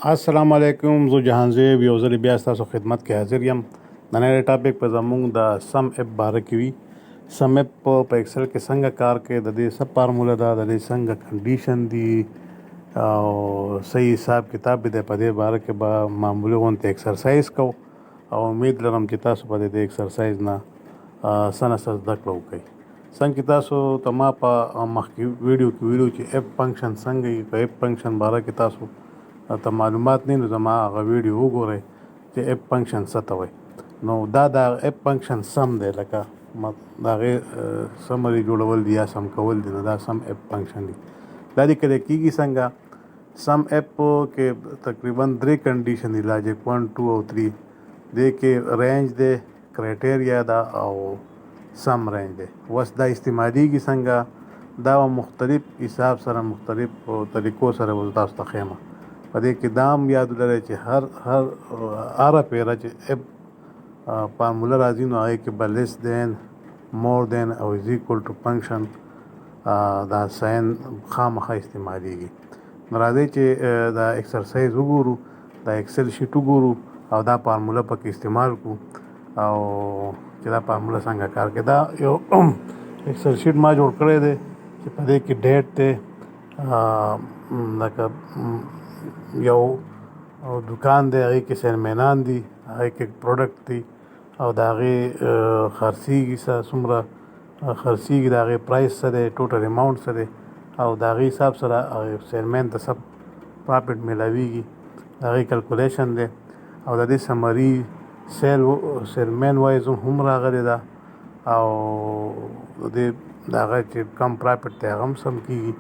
السلام علیکم. زه جهانزیب یو ځل بیا ستاسو خدمت کې حاضر یم. نننی ټاپک په زموږ د سم اپ باره کې وي. سم اپ په ایکسل کې څنګه کار کوي، د دې څه فارموله ده، د دې څنګه کنډیشن دي او صحیح حساب کتاب به دی. په دې باره کې به معمولي غونته ایکسرسایز کوو او امید لرم چې تاسو به د دې ایکسرسایز نه څه نه څه زده کړه وکړئ. څنګه چې تاسو ته ما په مخکې ویډیو کې ویلو چې اپ فنکشن څنګه وي، په اپ فنکشن باره کې تاسو ته معلومات نه نو زما هغه ویډیو وګورئ چې اپ فنکشن څه ته وایي. نو دا د اپ فنکشن سم دی، لکه د هغې سمري جوړول دي یا سم کول دي، نو دا سم اپ فنکشن دي. دا دې کله کېږي څنګه؟ سم اپ کې تقریبا 3 کنډیشن دي، لاجک 1 2 او 3. دې کې رینج دی، کرایټیریا ده او سم رینج دی. اوس دا استعمالیږي څنګه؟ دا مختلف حساب سره مختلف طریقو سره به تاسو ته ښیم. په دې کې دا هم یاد ولرئ چې هره پیره چې اپ فارموله راځي نو هغې کې به لیس دین، مور دین او از ایکول ټو فنکشن دا ساین خامخا استعمالیږي. نو راځئ چې دا ایکسرسایز وګورو، دا ایکسل شیټ وګورو او دا فارموله پکې استعمال کړو او چې دا فارموله څنګه کار کوي. دا یو ایکسل شیټ ما جوړ کړی دی چې په دې کې ډیټ دی، لکه یو دکان دی، هغې کې سیلمینان دي، هغې کې پروډکټ دی او د هغې خرڅېږي څومره خرڅېږي، د هغې پرایس څه دی، ټوټل اماونټ څه دی او د هغې حساب سره سیلمین ته څه پرافټ میلاویږي، د هغې کلکولیشن دی او د دې سمري سیلمین وایز هم راغلی ده او د هغه چې کم پرافټ دی هغه هم سم کېږي.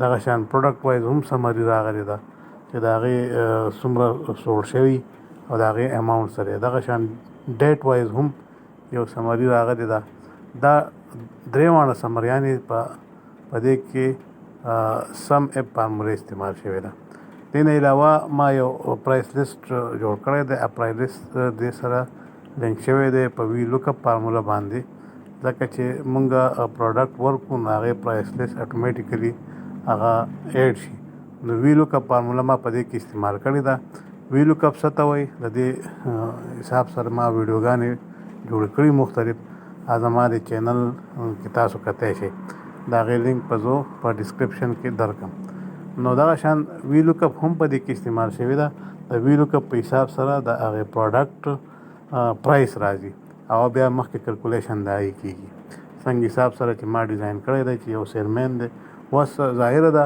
دغه شان پروډکټ وایز هم سمري راغلی ده چې د هغې څومره سوړ شوي او د هغې اماونټ سره. دغه شان ډیټ وایز هم یو سمري راغلی ده. دا درې واړه سمریانې په دې کې سم اپ فارموله استعمال شوې ده. دې نه علاوه ما یو پرایس لیست جوړ کړی دی. پرایس لیست دې سره لینک شوی دی په وی لوک اپ فارموله باندې، ځکه چې مونږ پروډکټ ورکړو نو هغې پرایس لیست اټومیټیکلي هغه ایډ شي. نو وی لوک اپ فارموله ما په دې کې استعمال کړې ده. وی لوک اپ څه ته وایي؟ د دې حساب سره ما ویډیوګانې جوړې کړي مختلف، زما د چینل کې تاسو کتی شئ. د هغې لینک به زه په ډسکرپشن کې درکړم. نو دغه شان وی لوک اپ هم په دې کې استعمال شوې ده. د وی لوک اپ په حساب سره د هغې پروډکټ پرایس راځي او بیا مخکې کلکولیشن د هغې کېږي. څنګه حساب سره چې ما ډیزاین کړی دی چې یو سیلمین دی. اوس ظاهره ده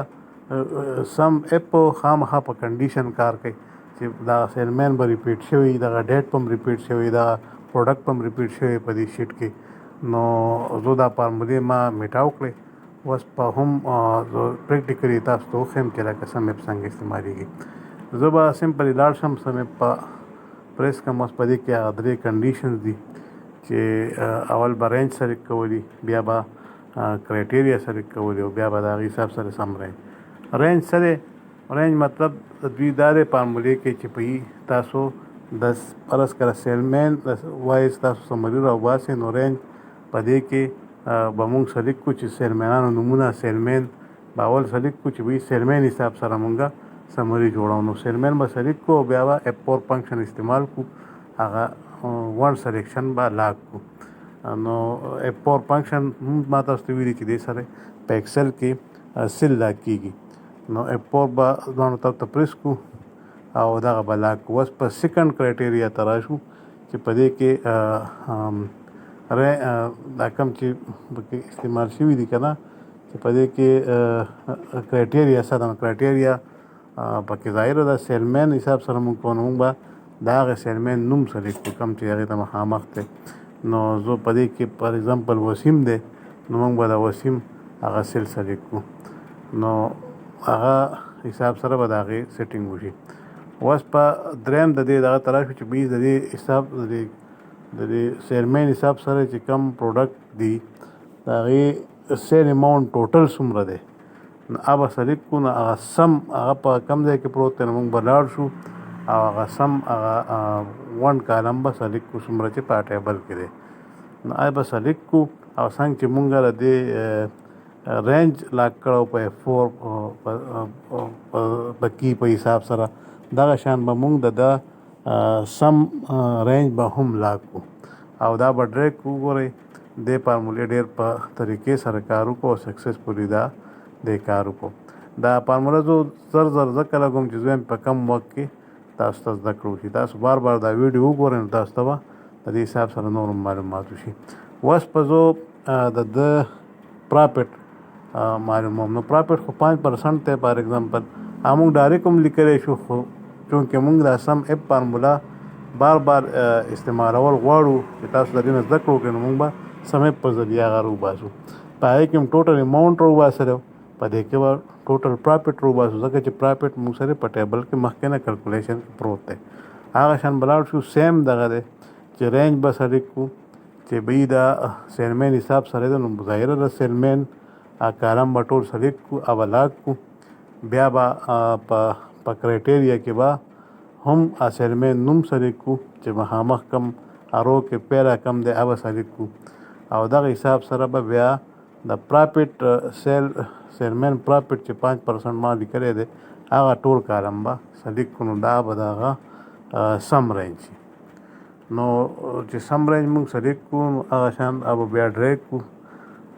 سم اپ خامخا په کنډیشن کار کوي چې دا سیلمین به ریپیټ شوي، دغه ډیټ په هم ریپیټ شوي، دغه پروډکټ په هم ریپیټ شوی په دې شیټ کې. نو زه دا فارمولې ما میټاو کړې. اوس په هم پریکټیکلي تاسو ته وښیم چې لکه سم اپ څنګه استعمالیږي. زه به سمپلي لاړ شم، سم اپ په پریس کړم. اوس په دې کې هغه 3 کنډیشنز دي چې اول به رینج سلیکټ کولی، بیا به کرایټیریا سلیکټ کولی او بیا به د هغې حساب سره سم رینج. رینج څه دی؟ رینج مطلب د دوی دا دی فارمولې کې چې په تاسو د فرض کړه سیلمین وایز تاسو سمري راوباسئ، نو رینج په دې کې به مونږ سلیکټ کړو چې سیلمینانو نومونه سیلمین به اول سلیکټ کړو چې وایي سیلمین حساب سره مونږ سمري جوړو. نو سیلمین به سلیکټ کړو او بیا به اپ فور فنکشن استعمال کړو، هغه ون سلیکشن به لاک کړو. نو اپ فور فنکشن ما تاسو ته ویلي چې دې سره په ایکسل کې سیل لاک کېږي. نو اپ فور به دواړو طرف ته پریس کړو او دغه به لاک کړو. اوس په سیکنډ کرایټیریا ته راشو چې په دې کې دا کوم چې پکې استعمال شوي دي که نه، چې په دې کې کرایټیریا څه ده؟ کرایټیریا پکې ظاهره ده سیلمین حساب سره مونږ کوو، نو مونږ به د هغې سیلمین نوم سلیکټ کړو کوم چې هغې ته مخامخ دی. نو زه په دې کې پر ایگزامپل وسیم دی، نو مونږ به د وسیم هغه سیل سلیکټ کړو، نو هغه حساب سره به د هغې سیټینګ وشي. اوس په دریم د دې دغه ته راشو چې بیس د دې حساب د دې سیلمین حساب سره چې کم پروډکټ دي د هغې سیل اماونټ ټوټل څومره دی، نو هغه به سلیکټ کړو. نو هغه سم هغه په کم ځای کې پروت دی، نو مونږ به لاړ شو او هغه سم هغه 1 کالم به سلیکټ کړو څومره چې په ټیبل کې دی. نو هغه به سلیکټ کړو او څنګه چې مونږ د دې رینج لاک کړو په F4 په کی په حساب سره دغه شان به مونږ د سم رینج به هم لاګو او دا به ډریک وګورئ دې فارمولې ډېر په طریقې سره کار وکړو او سکسسفولي دا دې کار وکړو دا فارموله زه زر ځکه لګوم چې زه په کم وخت کې تاسو ته زده کړو شي تاسو بار دا ویډیو وګورئ نو تاسو ته به د دې حساب سره نور معلومات وشي اوس په زه د پرافټ معلوموم نو پرافټ خو 5% دی فار ایگزامپل موږ ډایرکټ هم لیکلی شو خو چونکې موږ دا سم اپ فارموله بار استعمالول غواړو چې تاسو د دې نه زده کړو کړئ نو موږ به سم اپ په ذریعه هغه روباسو په هغې کې هم ټوټل اماونټ روباسلی په دې کې به ټوټل پرافټ روباسو ځکه چې پرافټ موږ سره په ټیبل کې مخکې نه کلکولیشن پروت دی هغه شان به لاړ شو سیم دغه دی چې رینج به سلیکټ کړو چې بی دا سیلمین حساب سره دی نو ظاهره د سیلمین کالم به ټول سلیکټ کړو او لاګ کړو بیا به په کرایټیریا کې به هم سیلمین نوم سلیکټ کړو چې مخامخ کم ارو کې پیرا کم دی هغه سلیکټ کړو او دغه حساب سره به بیا د پرافټ سیلمین پرافټ چې 5% ما لیکلی دی هغه ټول کالم به سلیکټ کړو نو دا به د هغه سم رینج شي نو چې سم رینج موږ سلیکټ کړو نو هغه شان به بیا ډریک کړو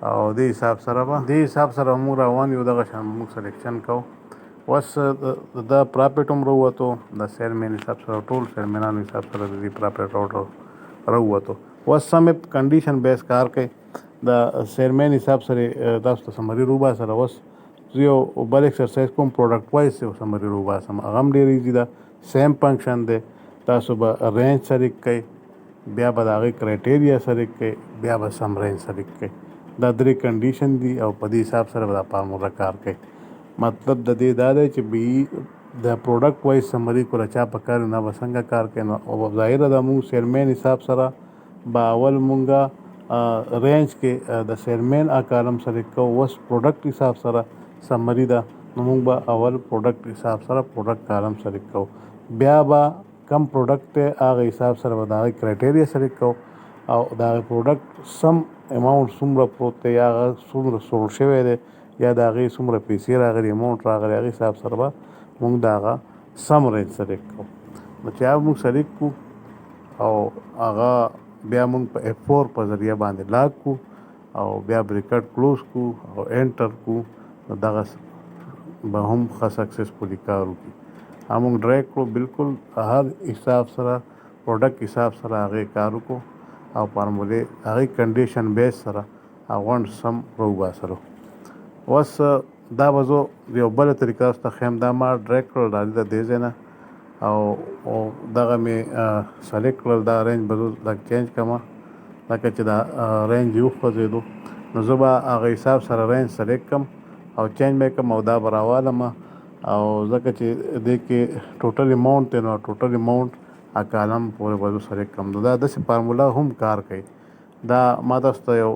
او دې حساب سره موږ روان یو دغه شان موږ سلیکشن کوو اوس د پرافټ هم راووتو د سیلمین حساب سره ټول سیلمینانو حساب سره د دې پرافټ راووتو اوس سم اپ کنډیشن بیس کار کوي د سیلمین حساب سره تاسو ته سمري روباسه اوس زه یو بل ایکسرسایز کوم پروډکټ وایز یو سمري روباسم هغه هم ډېر ایزي ده سیم فنکشن دی تاسو به رینج سلیکټ کوئ بیا به د هغې کرایټیریا سلیکټ کوئ بیا به سم رینج سلیکټ کوئ دا درې کنډیشن دي او په دې حساب سره به دا فارموله کار کوي مطلب د دې دا دی چې بی د پروډکټ وایز سمري کوله چا په کار نه به څنګه کار کوي نو ظاهره ده موږ سیلمین حساب سره به اول مونږه رینج کې د سیلمین کالم سلیکټ کوو اوس پروډکټ حساب سره سمري ده نو موږ به اول پروډکټ حساب سره پروډکټ کالم سلیکټ کوو بیا به کم پروډکټ دی هغه حساب سره به د هغې کرایټیریا سلیکټ کوو او د هغې پروډکټ سم اماونټ څومره پروت دی یا هغه څومره سوړ شوی دی یا د هغې څومره پیسې راغلي اماونټ راغلی هغې حساب سره به موږ د هغه سم رینج سلیکټ کوو نو چې هغه موږ سلیکټ کړو او هغه بیا موږ په F4 په ذریعه باندې لاګ کړو او بیا بریکټ کلوز کړو او انټر کړو نو دغه به هم ښه سکسسفولي کار وکړي موږ ډریک کړو بالکل هر حساب سره پروډکټ حساب سره هغې کار وکړو او فارمولې هغې کنډیشن بیس سره هغه سم راوباسلو اوس دا به زه یو بله طریقه تاسو ته ښیم دا ما ډریک کړل راځي د دې ځای نه او دغه مې سلیکټ کړل دا رینج به زه لږ چینج کړم لکه چې دا رینج یې وخوځېدو نو زه به هغه حساب سره رینج سلیکټ کړم او چینج به یې کړم او دا به راوالم او ځکه چې دې کې ټوټل اماونټ دی نو ټوټل اماونټ کالم پورې به زه سلیکټ کړم نو دا داسې فارموله هم کار کوي دا ما تاسو ته یو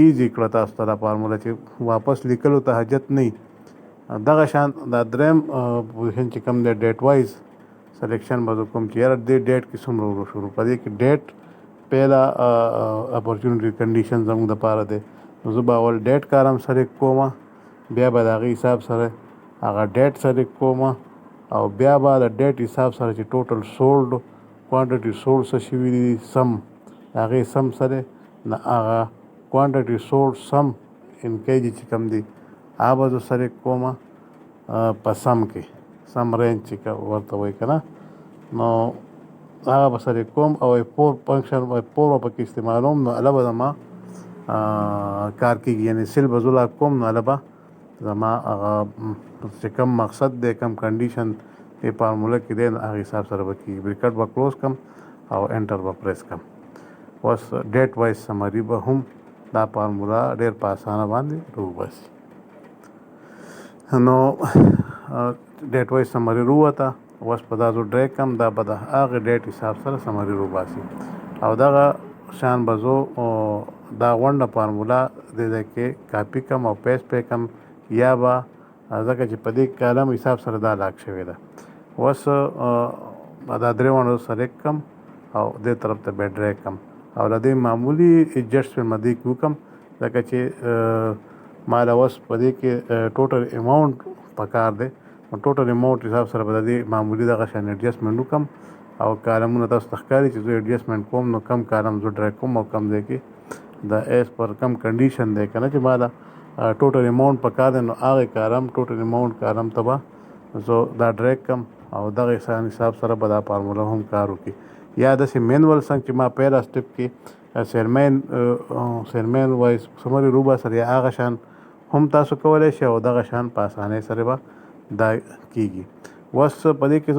ایزي کړه تاسو ته دا فارموله چې واپس لیکلو ته حاجت نه دغه شان دا دریم پوزیشن چې کوم دی ډیټ وایز سلیکشن به زه کوم چې یاره دې ډیټ کې څومره ورو شروع په دې کې ډیټ پهلا اپورچونټي کنډیشن زموږ دپاره دی نو زه به اول ډیټ کالم سلیکټ کوم بیا به د هغې حساب سره هغه ډیټ سلیکټ کوم او بیا به د ډیټ حساب سره چې ټوټل سولډ کوانټټي سولډ څه شوي دي سم د هغې سم سره نه هغه کوانټټي سولډ سم ان کیجي چې کوم دی هغه به زه سلیکټ کوم په سم کې سم رینج چې ورته وایي که نه نو هغه به سلیکټ کوم او F4 فنکشن F4 به پکې استعمالوم نو هله به زما کار کېږي یعنې سیل به زه لاک کوم نو هله به زما هغه چې کوم مقصد دی کوم کنډیشن دې فارموله کې دی نو هغې حساب سره به کېږي بریکټ به کلوز کړم او انټر به پریس کړم اوس ډیټ وایز سمري به هم دا فارموله ډېر په اسانه باندې راوباسي نو ډیټ وایز سمري راووته اوس په دا زه ډریک کړم دا به د هغې ډیټ حساب سره سمري راوباسي او دغه شان به زه دا غونډه فارموله دې ځای کې کاپي کړم او پیسټ پې کړم یا به ځکه چې په دې کالم حساب سره دا لاک شوې ده اوس دا درې ونه سلیکټ کړم او دې طرف ته بیا ډریک کړم او د دې معمولي ایډجسټمنټ مې دې کې وکړم ځکه چې ما له اوس په دې کې ټوټل اماونټ پکار دی ټوټل اماونټ حساب سره به د دې معمولي دغه شان ایډجسټمنټ وکړم او کالمونه تاسو ته ښکاري چې زه ایډجسټمنټ کوم نو کم کالم زه ډرای کوم او کم ځای کې د ایز پر کم کنډیشن دی که نه چې ما دا ټوټل اماونټ په کار دی نو هغې کالم ټوټل اماونټ کالم ته به زه دا ډرای کړم او دغه حساب سره به دا فارموله هم کار وکړي یا داسې مینول څنګه چې ما پیله سټپ کې سیرمین وایز سمري روبا سره یا هغه شان هم تاسو کولی شئ او دغه شان په اسانۍ سره به دا کیږي. اوس په دې کې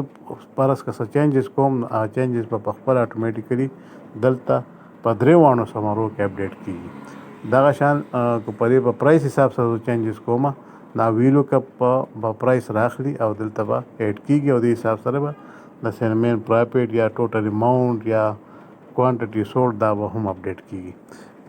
فرض که څه چینجز کوم نو هغه چینجز به په خپله اټومیټیکلي دلته په 3 سمرو کې اپډیټ کیږي. دغه شان که په دې په پرایس حساب سره چینجز کوم دا ویلو که په پرایس راخلي او دلته به ایډ کیږي او دې حساب سره به د سیرمین پرافیټ یا ټوټل اماونټ یا کوانټټي سولډ دا به هم اپډیټ کیږي.